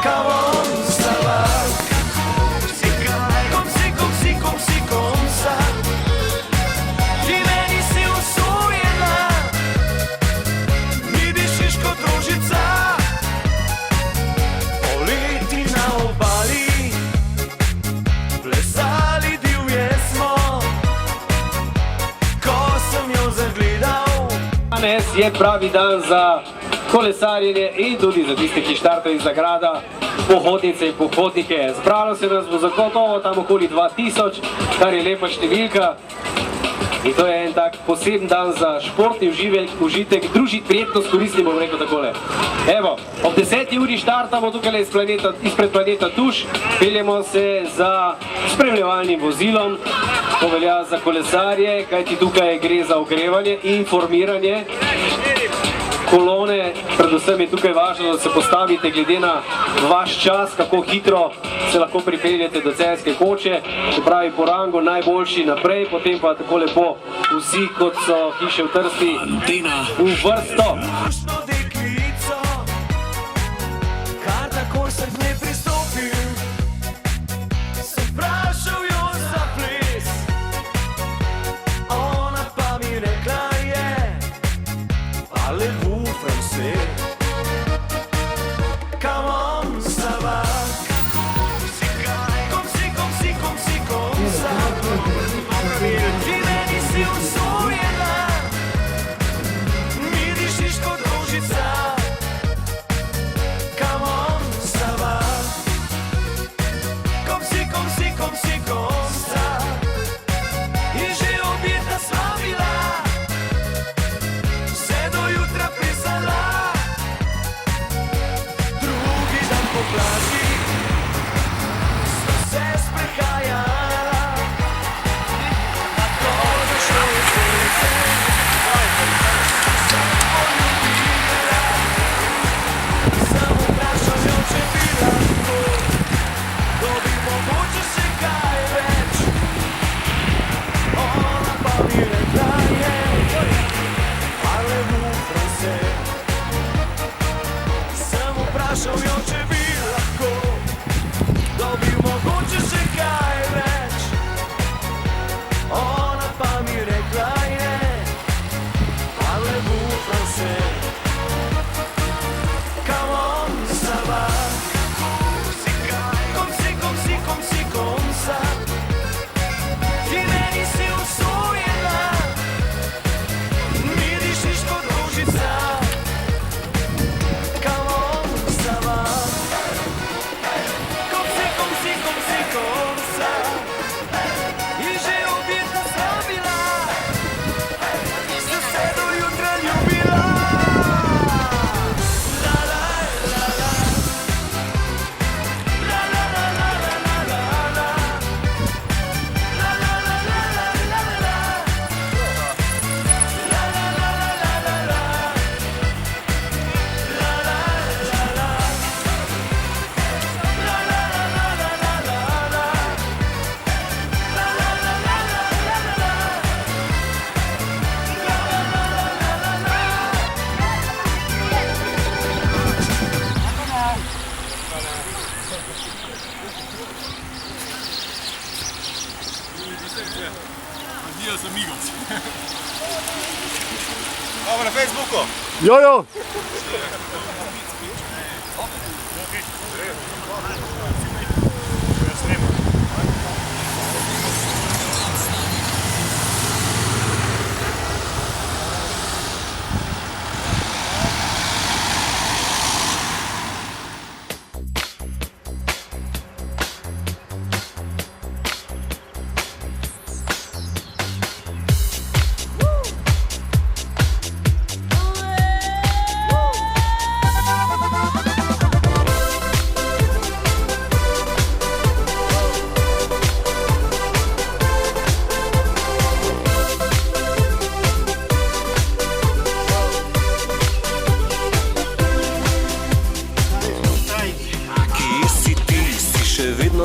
Come on, Savak. Ti meni si usujena, mi dišiš kot rožica. Poleti na obali, plesali divje smo, ko sem jo zagledal. Danes je pravi dan za kolesarjenje in tudi za tiste, ki štartajo iz Zagrada, pohodnice in pohodnike. Zbralo se nas bo zagotovo tam okoli 2000, kar je lepa številka. In to je en tak poseben dan za športni užitek, družiti prijetno s koristnim, bom rekel takole. Evo, ob 10. uri štartamo tukaj izpred planeta Tuš, peljemo se za spremljevalnim vozilom, to velja za kolesarje, kajti tukaj gre za ogrevanje in informiranje. Kolone, predvsem je tukaj važno, da se postavite glede na vaš čas, kako hitro se lahko pripeljete do Celjske koče, se pravi po rangu najboljši naprej, potem pa tako lepo vsi, kot so hiše v Trsti, v vrsto. Kar takoj sem k njej pristopil, sem vprašal jo za ples, ona pa mi rekla je, parlez-vous français? Come on, Savak. Comme ça. Ti meni si usujena, mi dišiš kot rožica. Come on, Savak. Comme ça. In že objeta sva bila, vse do jutra plesala. Drugi dan po plaži sva se sprehajala, tako da šlo je srce, sem poljubila. Sem vprašal jo, če bi lahko dobil mogoče še kaj več, ona pa mi rekla je, parlez-vous français? Sem vprašal jo, če bi lahko dobil mogoče še kaj več, ona pa mi rekla je, parlez-vous français? Come on, Savak. Comme ça. Ti meni si usujena, mi dišiš kot rožica. Come on, Savak. Comme ça. In že objeta sva bila, se vse do jutra ljubila. La la la la. La la la la la la la la. La la la la la la la la. La la la la la la la. La la la la. La la la la la la la. La la la la la la la. Adios amigos. Vamos na Facebooku. Jojo!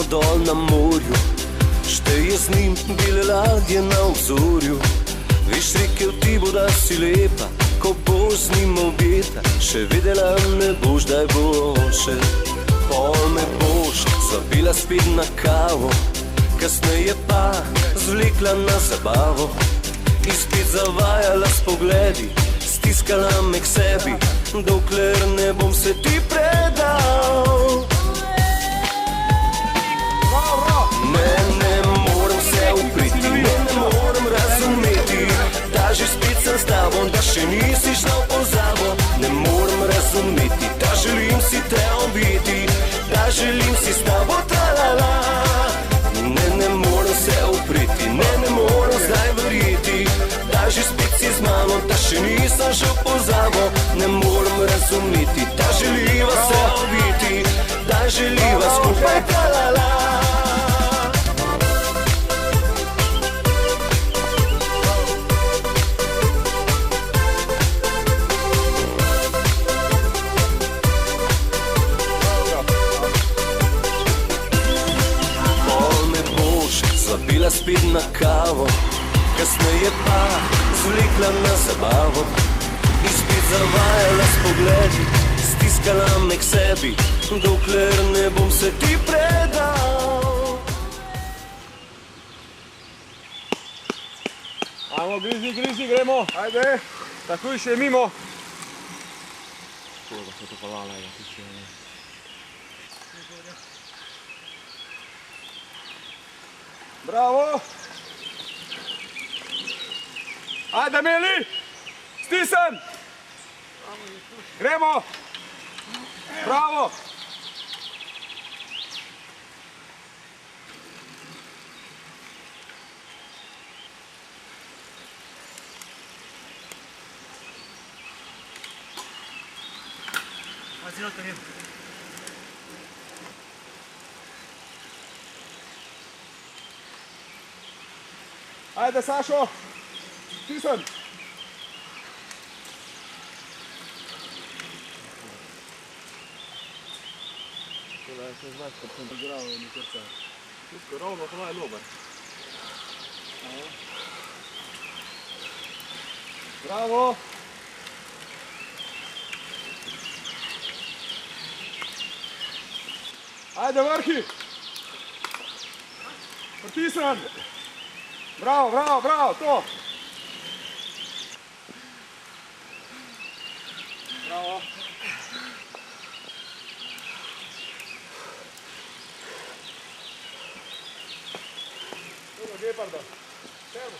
Dol na morju, šteje z njim bile ladje na obzorju. Veš, rekel ti bo, da si lepa, ko boš z njim objeta, še vedela ne boš, da bo on še. Pol me boš zavila spet na kavo, kasneje pa zvlekla na zabavo. In spet zavajala s pogledi, stiskala me k sebi, dokler ne bom se ti predal. Ne morem se upriti, ne morem razumeti, da že spet sem s tabo, da še nisi šla v pozabo. Ne morem razumeti, da želim si te obiti, da želim si s tabo tralala. Ne morem se upriti, ne morem zdaj verjeti, da že spet si z mano, da še nisem šel v pozabo. Ne morem razumeti, da želiva se obiti, da želiva skupaj tralala. Bila spet na kavo, kasneje pa zvlekla na zabavo. In spet zavajala s pogledi, stiskala me k sebi, dokler ne bom se ti predal. Ajmo, grizi, gremo. Ajde, takoj še mimo. Koga se to palala, ja, ti še ne. Bravo! Ajde, Meli! Stisn! Gremo! Bravo! Ajde, Sašo! Stisn! Tole je še znaš, kad sem pograval mi srca. Tusko, ravno, to je lobar. Bravo! Ajde, vrhi! Pritisnem! Bravo, to! Bravo! Dobro, Geparda! Evo!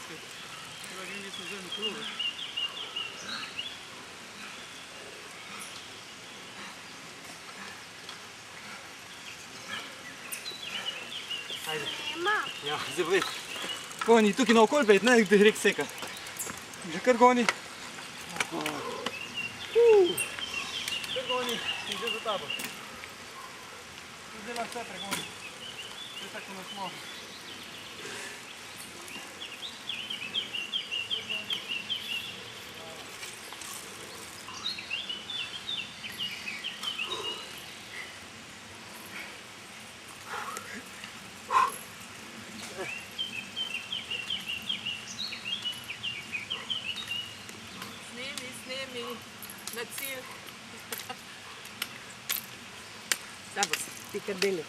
spet. Tega grem nisem vzel na kolo. Ajde. Ja, zdaj poved. Goni, tukaj na okol pejt, ne bi rek seka. Že kar goni. Kar goni in že za tabo. Zdaj lahko vse pregoni. To je tako na smo. Snemi na cilj. Servus, ti krdeli.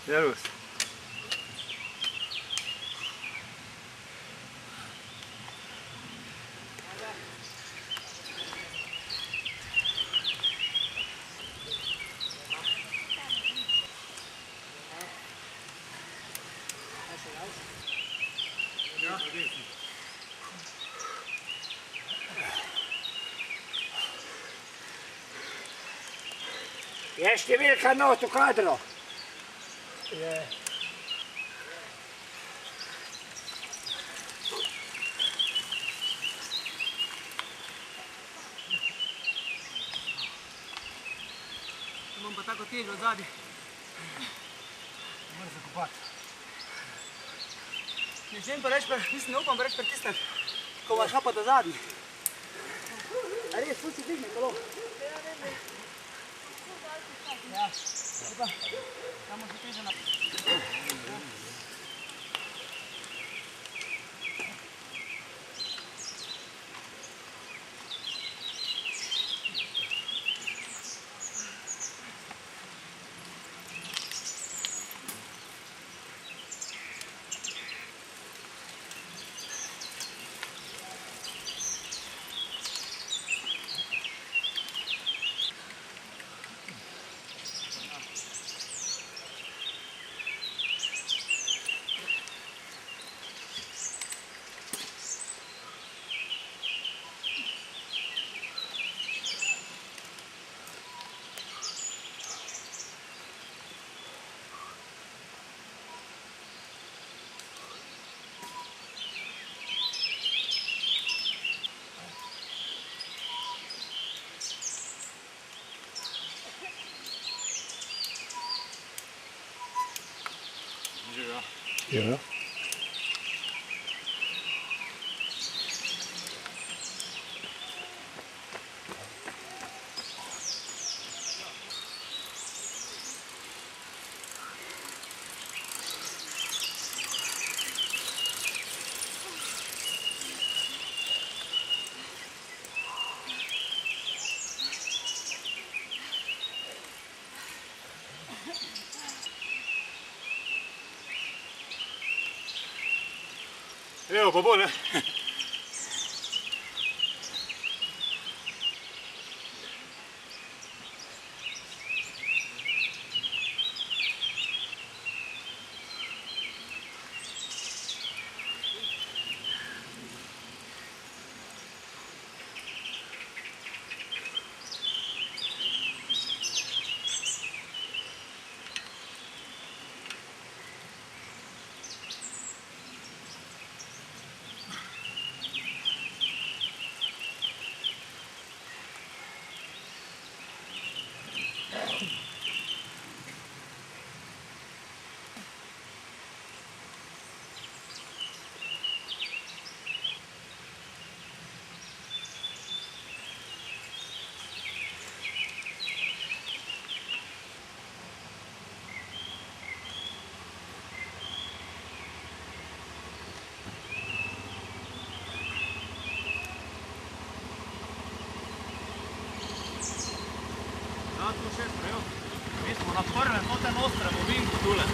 Servus. Je številka not v kadru. Je. Imam pa tako težo zadnji. Moram zakopati. Ne želim pa reči, mislim, ne upam pa reči pritisniti, ko vas šapata zadnji. A res, ful si digne kolo. Ja, lepa. Samo se teža na... Ja. Evo pa bo, ne? Mi smo na prvem, to ten ostrem ovinku tule.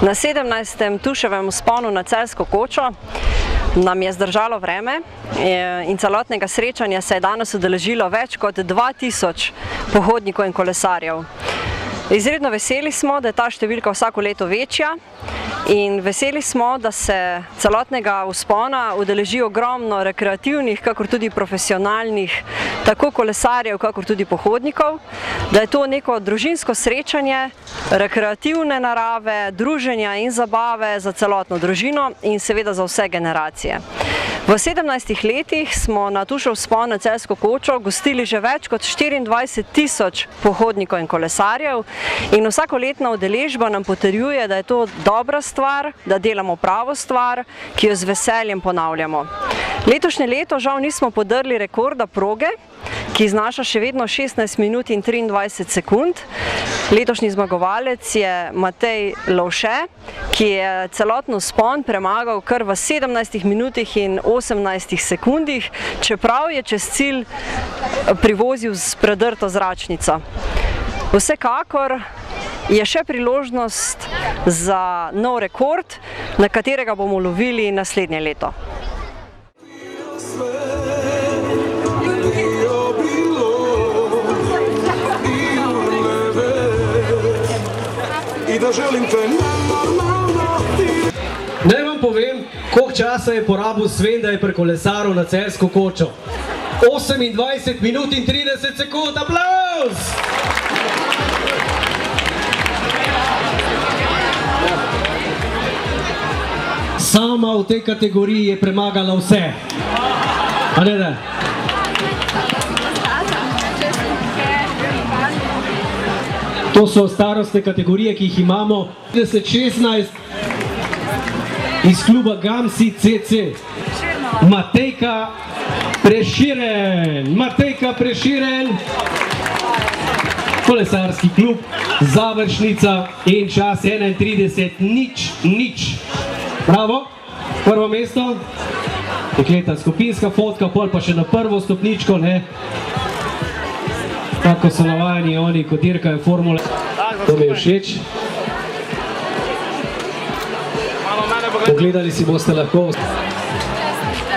Na 17. Tuševem vzponu na Celjsko kočo nam je zdržalo vreme in celotnega srečanja se je danes udeležilo več kot 2000 pohodnikov in kolesarjev. Izredno veseli smo, da je ta številka vsako leto večja in veseli smo, da se celotnega vzpona udeleži ogromno rekreativnih, kakor tudi profesionalnih, tako kolesarjev, kakor tudi pohodnikov, da je to neko družinsko srečanje, rekreativne narave, druženja in zabave za celotno družino in seveda za vse generacije. V 17 letih smo na Tušev vzpon na Celjsko kočo gostili že več kot 24 000 pohodnikov in kolesarjev in vsakoletna udeležba nam potrjuje, da je to dobra stvar, da delamo pravo stvar, ki jo z veseljem ponavljamo. Letošnje leto žal nismo podrli rekorda proge, ki znaša še vedno 16 minut in 23 sekund. Letošnji zmagovalec je Matej Lovše, ki je celotno vzpon premagal kar v 17 minutih in 18 sekundih, čeprav je čez cilj privozil s predrto zračnico. Vsekakor je še priložnost za nov rekord, na katerega bomo lovili naslednje leto. Naj vam povem, koliko časa je porabil Sven, da je prekolesaril na Celjsko kočo. 28 minut in 30 sekund, aplavz! Sama v tej kategoriji je premagala vse. A ne da? To so starostne kategorije, ki jih imamo. 16 iz kluba Gamsi CC. Matejka Preširen. Kolesarski klub, završnica in čas 31:0. Bravo, prvo mesto. Dekleta, skupinska fotka, pol pa še na prvo stopničko, ne. Tako so navajeni oni, ko dirkajo formule. To mi je všeč. Pogledali si boste lahko.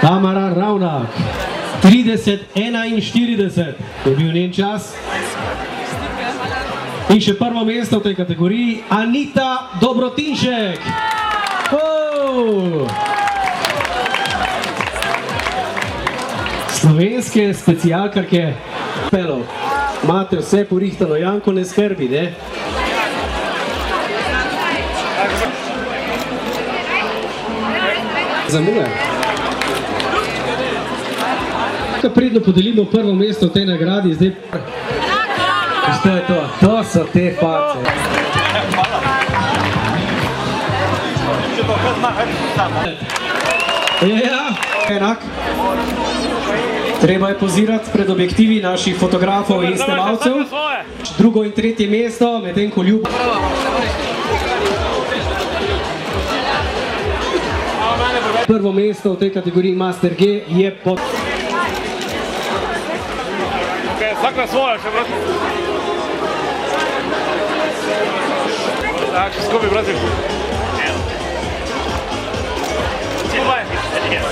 Tamara Ravnak, 30:41 je bil njen čas. In še prvo mesto v tej kategoriji, Anita Dobrotinšek. Slovenske specialkarke pelov. Imate vse porihtano, Janko, ne skrbi, ne? Zamuja. Kaj predno podelimo prvo mesto v tej nagradi, zdaj... Što je to? To so te face. Ja, enak. Treba je pozirati pred objektivi naših fotografov in snemalcev. Drugo in tretje mesto, medtem ko ljub. Prvo mesto v tej kategoriji Master G je pod... Vsak na svoje še, brati. Tak, skupaj, brati.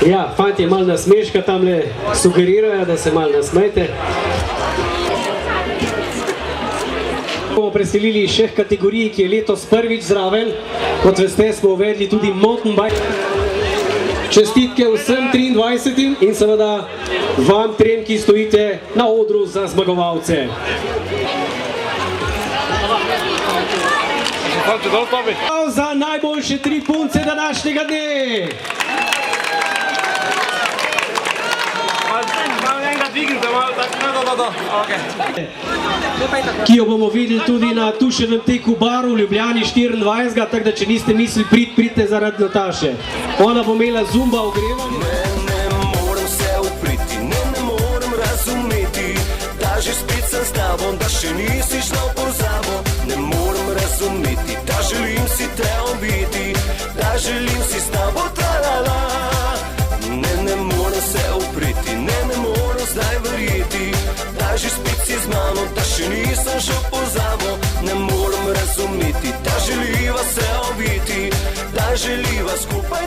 Ja, fantje malo nasmeška tamle sugerirajo, da se malo nasmejte. Bomo preselili še kategoriji, ki je letos prvič zraven. Kot veste, smo uvedli tudi mountain bike. Čestitke vsem 23 in seveda vam trem, ki stojite na odru za zmagovalce. Za najboljše 3 punce današnjega dne! Ki jo bomo videli tudi na Tuševem teku baru v Ljubljani 24. Tako da, če niste mislili pridite zaradi Nataše. Ona bo imela zumba ogrevanje. Ne morem se upriti, ne morem razumeti, da že spet sem s tabo, da še nisi šla v pozabo. Ne morem razumeti, da želim si te obiti, da želim si s tabo tralala. Ne morem se upriti, ne morem zdaj verjeti, da že spet si z mano, da še nisem šel v pozabo. Ne morem razumeti, da želiva se obiti, skupaj